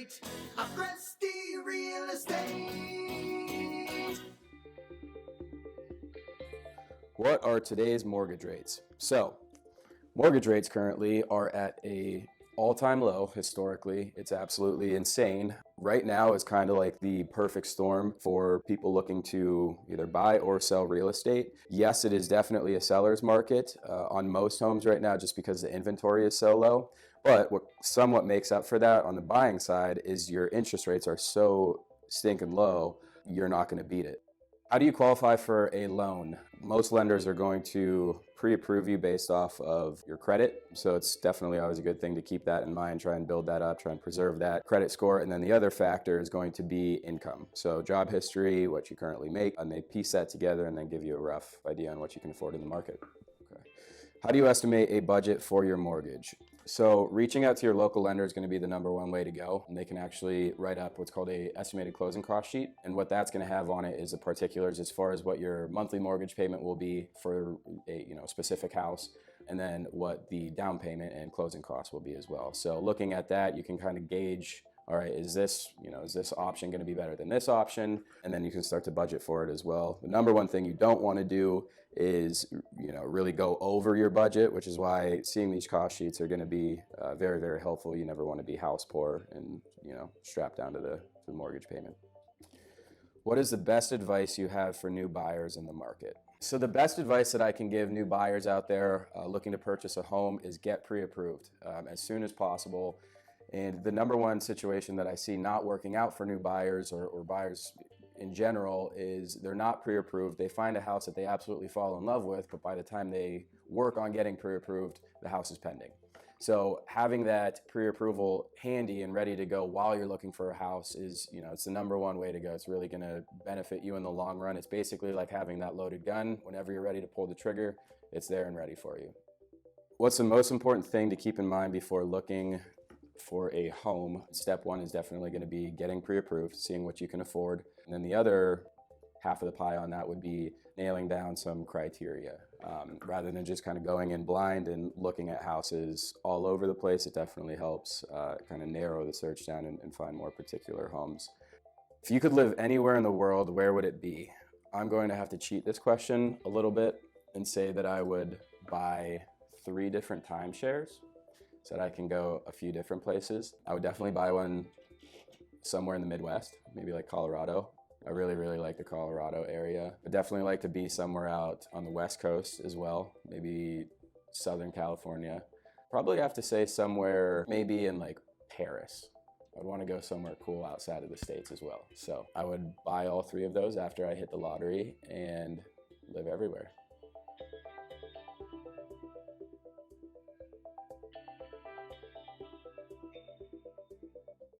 rate. Agresti Real Estate. What are today's mortgage rates? So, mortgage rates currently are at a all-time low historically. It's absolutely insane. Right now is kind of like the perfect storm for people looking to either buy or sell real estate. Yes, it is definitely a seller's market on most homes right now just because the inventory is so low. But what somewhat makes up for that on the buying side is your interest rates are so stinking low, you're not going to beat it. How do you qualify for a loan? Most lenders are going to pre-approve you based off of your credit. So it's definitely always a good thing to keep that in mind, try and build that up, try and preserve that credit score. And then the other factor is going to be income. So job history, what you currently make, and they piece that together and then give you a rough idea on what you can afford in the market. Okay. How do you estimate a budget for your mortgage? So reaching out to your local lender is going to be the number one way to go. And they can actually write up what's called a estimated closing cost sheet. And what that's going to have on it is the particulars as far as what your monthly mortgage payment will be for a specific house, and then what the down payment and closing costs will be as well. So looking at that, you can kind of gauge, all right, is this option going to be better than this option? And then you can start to budget for it as well. The number one thing you don't want to do is, really go over your budget, which is why seeing these cost sheets are going to be very, very helpful. You never want to be house poor and, strapped down to the mortgage payment. What is the best advice you have for new buyers in the market? So the best advice that I can give new buyers out there looking to purchase a home is get pre-approved as soon as possible. And the number one situation that I see not working out for new buyers or buyers in general is they're not pre-approved. They find a house that they absolutely fall in love with, but by the time they work on getting pre-approved, the house is pending. So having that pre-approval handy and ready to go while you're looking for a house is, it's the number one way to go. It's really going to benefit you in the long run. It's basically like having that loaded gun. Whenever you're ready to pull the trigger, it's there and ready for you. What's the most important thing to keep in mind before looking for a home? Step one is definitely going to be getting pre-approved, seeing what you can afford. And then the other half of the pie on that would be nailing down some criteria. Rather than just kind of going in blind and looking at houses all over the place, it definitely helps kind of narrow the search down and find more particular homes. If you could live anywhere in the world, where would it be? I'm going to have to cheat this question a little bit and say that I would buy 3 different timeshares so that I can go a few different places. I would definitely buy one somewhere in the Midwest, maybe like Colorado. I really, really like the Colorado area. I'd definitely like to be somewhere out on the West Coast as well, maybe Southern California. Probably have to say somewhere maybe in like Paris. I'd want to go somewhere cool outside of the States as well. So I would buy all 3 of those after I hit the lottery and live everywhere.